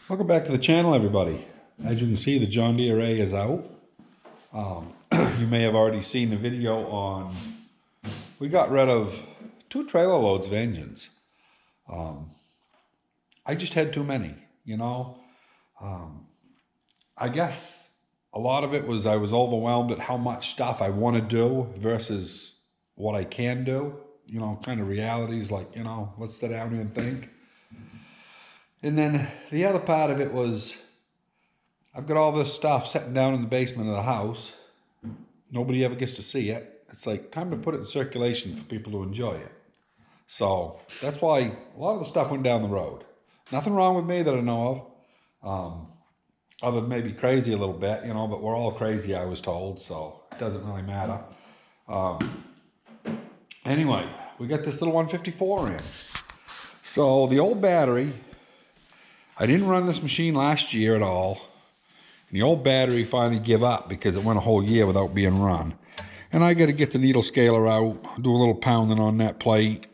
Welcome back to the channel, everybody. As you can see, the John Deere A is out. You may have already seen the video on, we got rid of 2 trailer loads of engines. I just had too many, you know. I guess a lot of it was I was overwhelmed at how much stuff I want to do versus what I can do. You know, kind of realities like, you know, let's sit down here and think. And then the other part of it was I've got all this stuff sitting down in the basement of the house. Nobody ever gets to see it. It's like time to put it in circulation for people to enjoy it. So that's why a lot of the stuff went down the road. Nothing wrong with me that I know of. Other than maybe crazy a little bit, you know, but we're all crazy, I was told, so it doesn't really matter. Anyway, we got this little 154 in. So the old battery, I didn't run this machine last year at all. And the old battery finally gave up because it went a whole year without being run. And I got to get the needle scaler out, do a little pounding on that plate.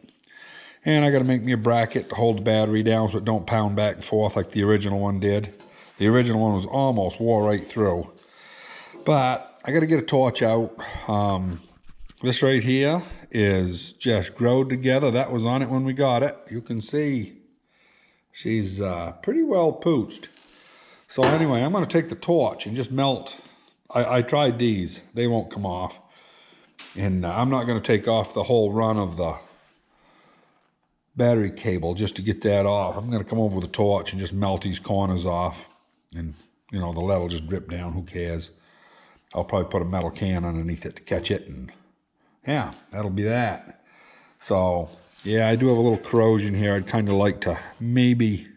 And I got to make me a bracket to hold the battery down so it don't pound back and forth like the original one did. The original one was almost wore right through. But I got to get a torch out. This right here is just growed together. That was on it when we got it. You can see she's pretty well pooched. So anyway, I'm going to take the torch and just melt. I tried these. They won't come off. And I'm not going to take off the whole run of the battery cable just to get that off. I'm going to come over with a torch and just melt these corners off. And, you know, the lead will just drip down. Who cares? I'll probably put a metal can underneath it to catch it. And, yeah, that'll be that. So, yeah, I do have a little corrosion here. I'd kind of like to maybe...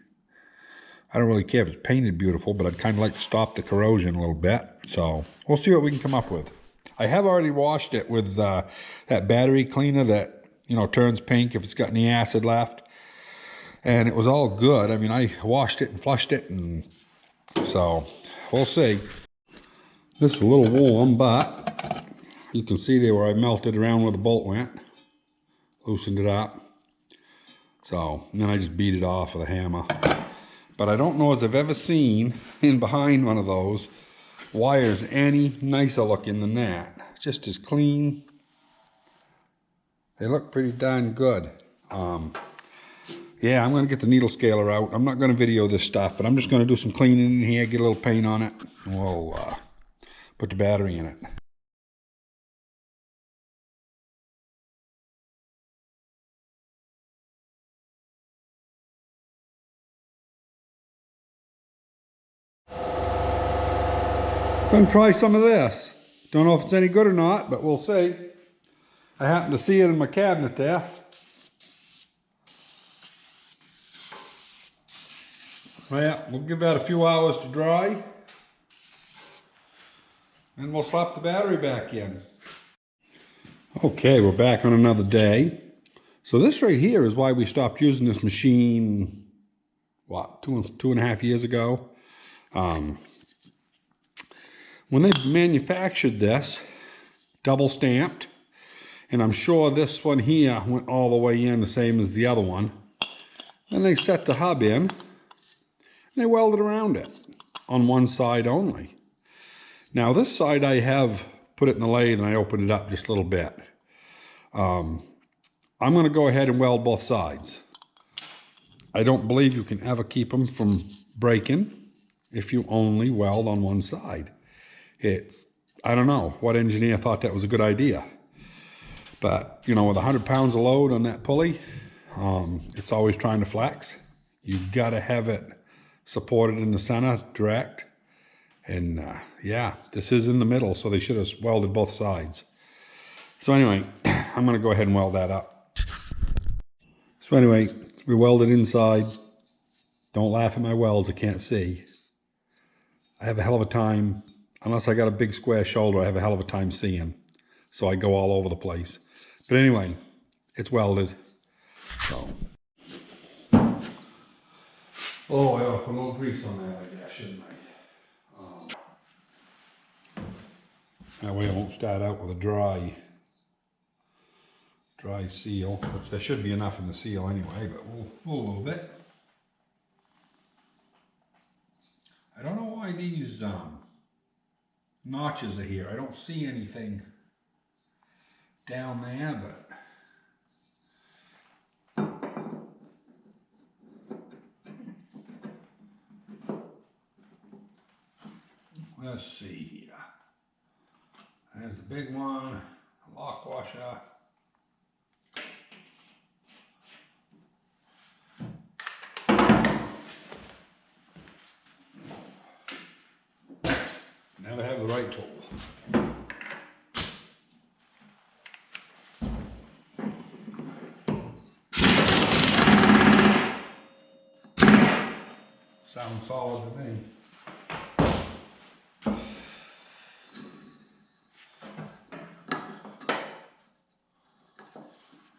I don't really care if it's painted beautiful, but I'd kind of like to stop the corrosion a little bit. So we'll see what we can come up with. I have already washed it with that battery cleaner that, you know, turns pink if it's got any acid left. And it was all good. I mean, I washed it and flushed it, and so we'll see. This is a little warm, but you can see there where I melted around where the bolt went. Loosened it up. So, and then I just beat it off with a hammer. But I don't know as I've ever seen in behind one of those wires any nicer looking than that. Just as clean. They look pretty darn good. Yeah, I'm going to get the needle scaler out. I'm not going to video this stuff, but I'm just going to do some cleaning in here, get a little paint on it, and we'll put the battery in it. Gonna try some of this. Don't know if it's any good or not, but we'll see. I happen to see it in my cabinet there. Well, we'll give that a few hours to dry. And we'll slap the battery back in. Okay, we're back on another day. So this right here is why we stopped using this machine, what, two and a half years ago? When they manufactured this, double stamped, and I'm sure this one here went all the way in the same as the other one. Then they set the hub in, and they welded around it on one side only. Now this side I have put it in the lathe and I opened it up just a little bit. I'm going to go ahead and weld both sides. I don't believe you can ever keep them from breaking if you only weld on one side. I don't know what engineer thought that was a good idea. But, you know, with 100 pounds of load on that pulley, it's always trying to flex. You've got to have it supported in the center, direct. And, yeah, this is in the middle, so they should have welded both sides. So anyway, I'm going to go ahead and weld that up. So anyway, we welded inside. Don't laugh at my welds, I can't see. I have a hell of a time. Unless I got a big square shoulder, I have a hell of a time seeing. So I go all over the place. But anyway, it's welded. So. Oh, I ought to put a little grease on that, I guess, shouldn't I? That way I won't start out with a dry seal, which there should be enough in the seal anyway, but we'll a little bit. why these notches are here. I don't see anything down there, but let's see here. There's the big one, lock washer. Never have the right tool. Sounds solid to me.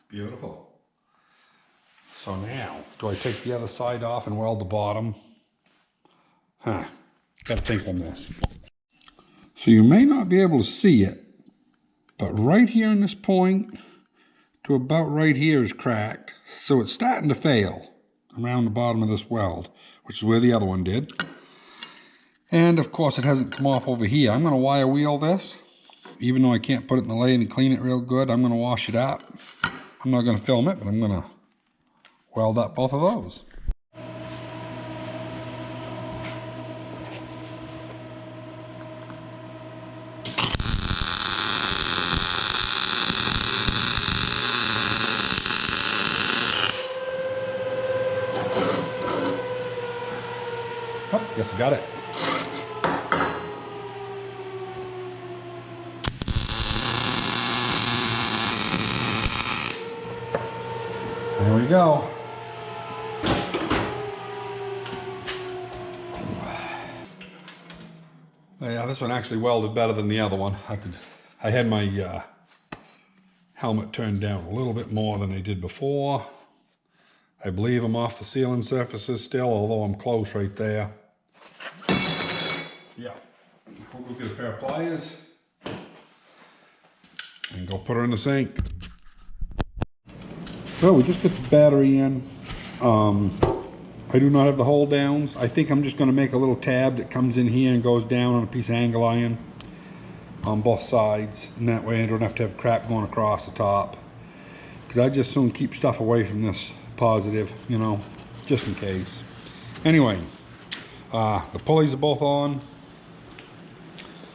Beautiful. So now, do I take the other side off and weld the bottom? Gotta think on this. So you may not be able to see it, but right here in this point to about right here is cracked. So it's starting to fail around the bottom of this weld, which is where the other one did. And of course it hasn't come off over here. I'm gonna wire wheel this. Even though I can't put it in the lathe and clean it real good, I'm gonna wash it up. I'm not gonna film it, but I'm gonna weld up both of those. Oh, guess I got it. There we go. Yeah, this one actually welded better than the other one. I had my helmet turned down a little bit more than I did before. I believe I'm off the sealing surfaces still, although I'm close right there. Yeah, we'll go get a pair of pliers and go put her in the sink. So we just get the battery in. I do not have the hold downs. I think I'm just going to make a little tab that comes in here and goes down on a piece of angle iron on both sides, and that way I don't have to have crap going across the top, because I just soon keep stuff away from this positive, you know, just in case. Anyway, the pulleys are both on,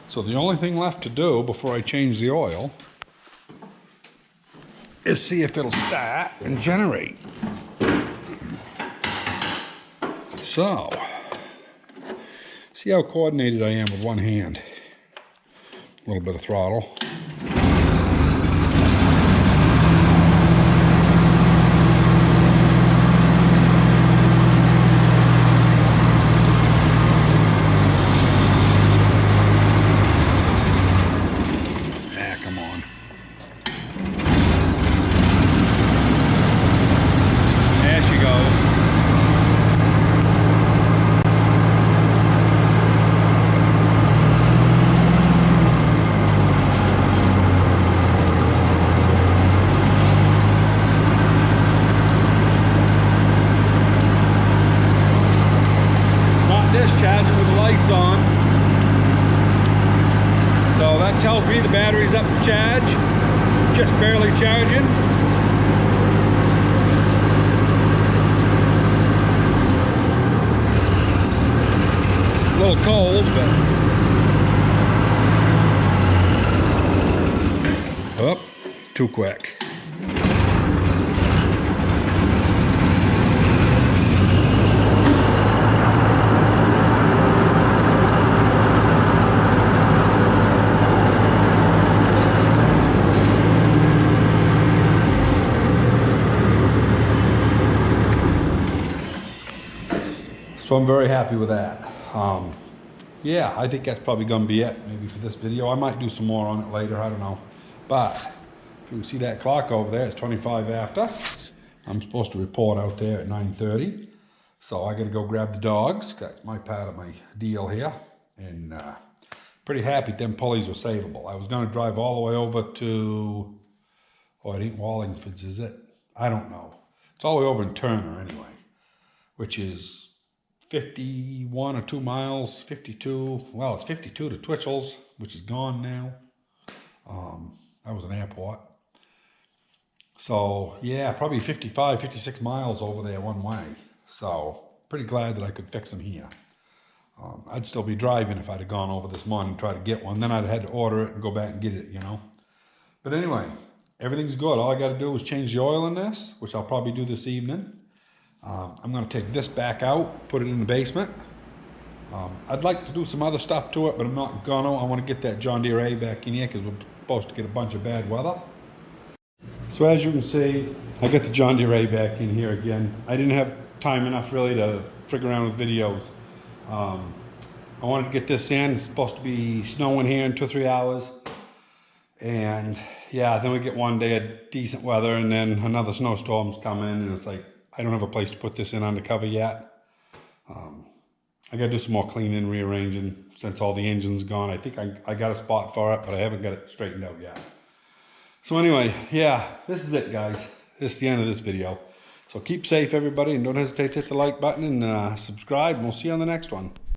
so the only thing left to do before I change the oil is see if it'll start and generate. So, see how coordinated I am with one hand. A little bit of throttle. Come on. There she goes. Discharging with the lights on. So that tells me the battery's up to charge. Just barely charging. A little cold, but oh, too quick. So I'm very happy with that. Yeah, I think that's probably gonna be it, maybe for this video. I might do some more on it later, I don't know. But if you can see that clock over there, it's 25 after. I'm supposed to report out there at 9:30. So I gotta go grab the dogs. That's my part of my deal here. And pretty happy them pulleys were savable. I was gonna drive all the way over to, oh, it ain't Wallingford's, is it? I don't know. It's all the way over in Turner anyway, which is 51 or 2 miles, 52. Well, it's 52 to Twitchell's, which is gone now. That was an airport. So yeah, probably 55, 56 miles over there one way. So pretty glad that I could fix them here. I'd still be driving if I'd have gone over this morning and tried to get one. Then I'd have had to order it and go back and get it, you know. But anyway, everything's good. All I got to do is change the oil in this, which I'll probably do this evening. I'm going to take this back out, put it in the basement. I'd like to do some other stuff to it, but I'm not gonna. I want to get that John Deere A back in here because we're supposed to get a bunch of bad weather. So as you can see, I got the John Deere A back in here again. I didn't have time enough really to frig around with videos. I wanted to get this in. It's supposed to be snowing here in 2 or 3 hours. And yeah, then we get one day of decent weather and then another snowstorm's coming and it's like, I don't have a place to put this in undercover yet. I gotta do some more cleaning and rearranging since all the engine's gone. I think I got a spot for it, but I haven't got it straightened out yet. So anyway, yeah, this is it, guys. This is the end of this video. So keep safe, everybody, and don't hesitate to hit the like button and subscribe, and we'll see you on the next one.